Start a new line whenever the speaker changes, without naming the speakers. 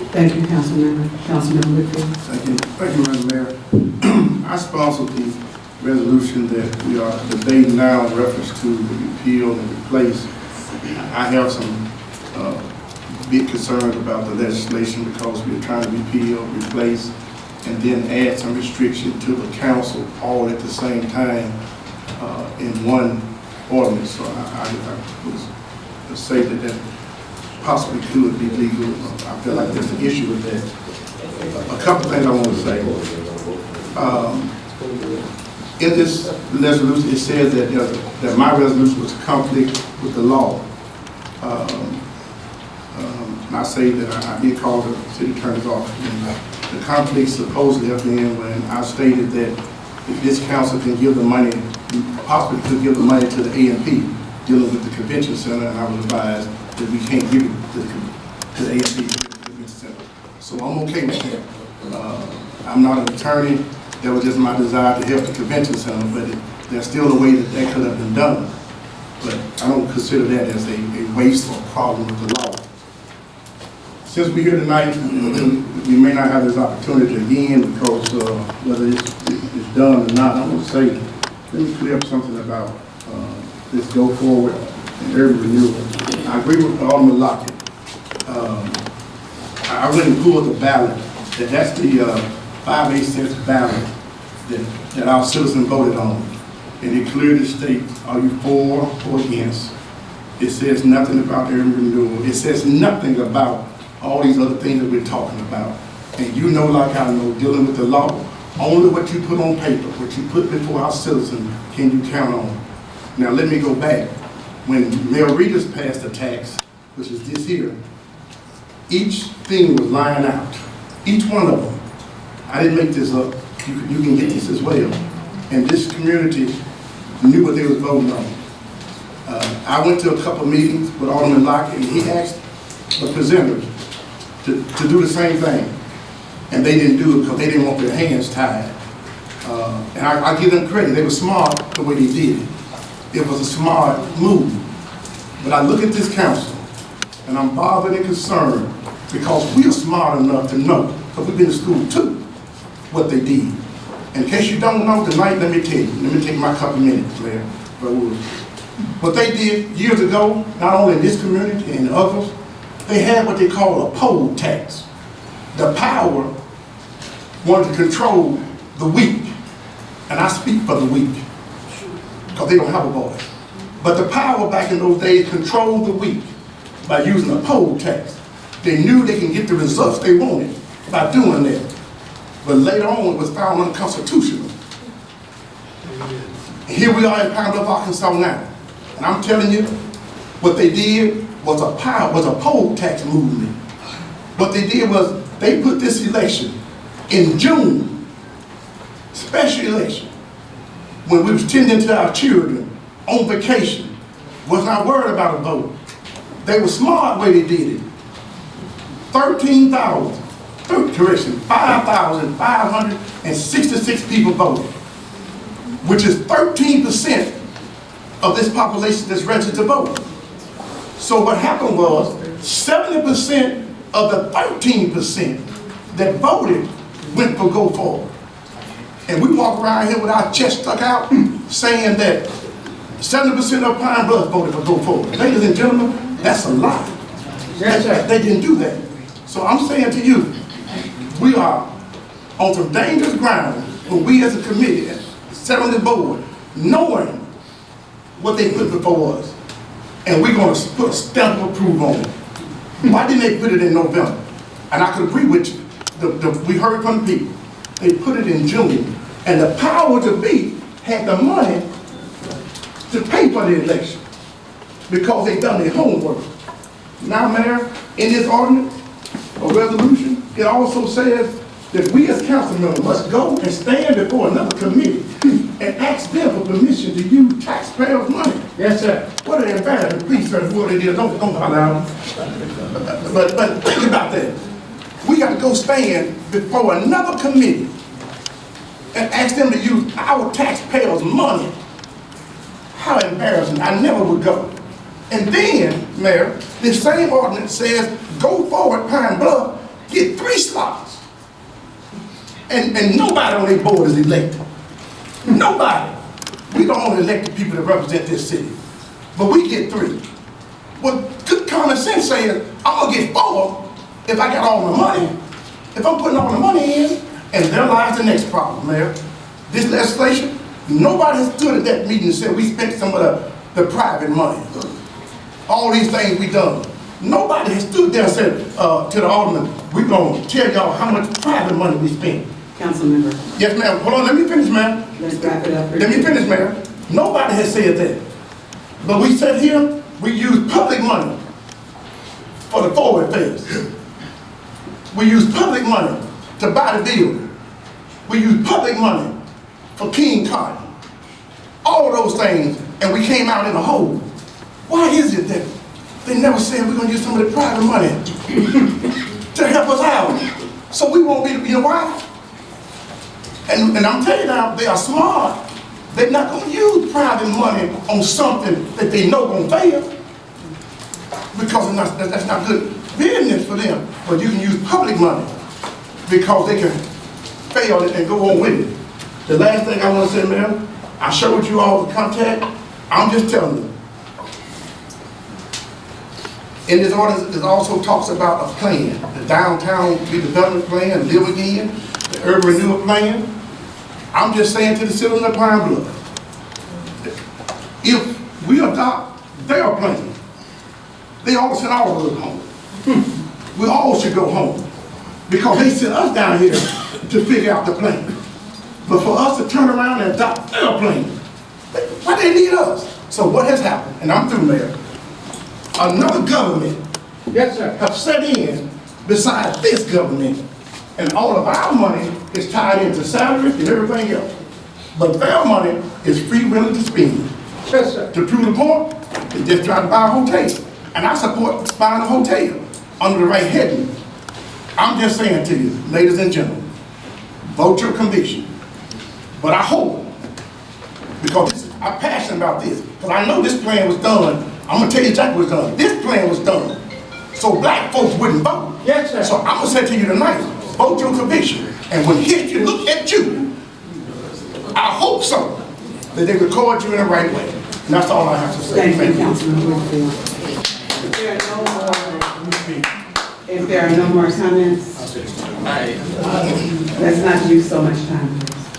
Thank you, Councilmember Whitfield.
Thank you, Madam Mayor. I sponsored the resolution that we are debating now in reference to the repeal and replace. I have some big concerns about the legislation because we're trying to repeal, replace, and then add some restriction to the council all at the same time in one ordinance. So I would say that possibly could be legal. I feel like there's an issue with that. A couple things I want to say. In this resolution, it says that my resolution was a conflict with the law. And I say that I did call the city attorney's office. And the conflict supposedly have been when I stated that if this council can give the money, possibly could give the money to the A&P dealing with the convention center, and I was advised that we can't give it to the A&P convention center. So I'm okay with that. I'm not an attorney. That was just my desire to help the convention center, but there's still a way that could have been done. But I don't consider that as a waste or problem with the law. Since we're here tonight, we may not have this opportunity again because whether it's done or not, I'm going to say, let me clear up something about this go forward and urban renewal. I agree with Alderman Lockett. I went and pulled the ballot. That's the 5/8 cents ballot that our citizens voted on. And it clearly states, are you for or against? It says nothing about urban renewal. It says nothing about all these other things that we're talking about. And you know, like I know, dealing with the law, only what you put on paper, what you put before our citizens, can you count on. Now let me go back. When Mayor Reedus passed the tax, which is this year, each thing was lined out. Each one of them. I didn't make this up. You can get this as well. And this community knew what they was voting on. I went to a couple of meetings with Alderman Lockett, and he asked the presenters to do the same thing. And they didn't do it because they didn't want their hands tied. And I give them credit. They were smart the way they did it. It was a smart move. But I look at this council, and I'm bothered and concerned because we are smart enough to know, because we've been to school too, what they did. In case you don't know tonight, let me tell you. Let me take my couple minutes, Claire. What they did years ago, not only in this community and others, they had what they call a poll tax. The power wanted to control the weak. And I speak for the weak, because they don't have a voice. But the power back in those days controlled the weak by using a poll tax. They knew they can get the results they wanted by doing that. But later on, it was found unconstitutional. And here we are in Pine Bluff, Arkansas now. And I'm telling you, what they did was a poll tax movement. What they did was they put this election in June, special election, when we was tending to our children on vacation, was not worried about a vote. They were smart the way they did it. 5,566 people voted, which is 13% of this population that's registered to vote. So what happened was 70% of the 13% that voted went for go forward. And we walk around here with our chest stuck out saying that 70% of Pine Bluff voted for go forward. Ladies and gentlemen, that's a lie. Yes, sir. They didn't do that. So I'm saying to you, we are on some dangerous ground when we as a committee sat on the board knowing what they put before us. And we're going to put a stamp of approval on it. Why didn't they put it in November? And I could agree with you. We heard from the people. They put it in June. And the power to be had the money to pay for the election because they done their homework. Now, Mayor, in this ordinance or resolution, it also says that we as council members must go and stand before another committee and ask them for permission to use taxpayers' money. Yes, sir. What an embarrassment. Please, sir, what it is, don't allow them. But think about that. We got to go stand before another committee and ask them to use our taxpayers' money. How embarrassing. I never would go. And then, Mayor, this same ordinance says, go forward, Pine Bluff, slots. And nobody on their board is elected. Nobody. We don't only elect the people that represent this city, but we get 3. Well, good common sense says, I'm gonna get 4 if I got all the money. If I'm putting all the money in, and there lies the next problem, Mayor. This legislation, nobody has stood at that meeting and said we spent some of the private money. All these things we done. Nobody has stood there and said to the alderman, we're gonna tell y'all how much private money we spent.
Councilmember,
Yes, ma'am. Hold on, let me finish, ma'am.
let's wrap it up.
Let me finish, ma'am. Nobody has said that. But we said here, we use public money for the forward phase. We use public money to buy the building. We use public money for King Cotton. All those things, and we came out in a hole. Why is it that they never said we're gonna use some of the private money to help us out? So we won't be, you know why? And I'm telling you now, they are smart. They're not gonna use private money on something that they know gonna fail. Because that's not good business for them. But you can use public money because they can fail it and go on with it. The last thing I want to say, ma'am, I showed you all the contact. I'm just telling you. In this ordinance, it also talks about a plan, the downtown redevelopment plan, Live Again, the urban renewal plan. I'm just saying to the citizens of Pine Bluff, if we adopt their plan, they all send all of us home. We all should go home because they sent us down here to figure out the plan. But for us to turn around and adopt their plan, why they need us? So what has happened, and I'm through, Mayor, another government have set in beside this government, and all of our money is tied into salaries and everything else. But their money is free willing to spend.
Yes, sir.
To prove the point, they just try to buy a hotel. And I support buying a hotel under the right heading. I'm just saying to you, ladies and gentlemen, vote your conviction. But I hope, because I'm passionate about this, because I know this plan was done. I'm gonna tell you exactly what was done. This plan was done so black folks wouldn't vote.
Yes, sir.
So I'm gonna say to you tonight, vote your conviction. And when history look at you, I hope so, that they record you in the right way. And that's all I have to say.
Thank you, Councilman Whitfield. If there are no more comments, let's not use so much time.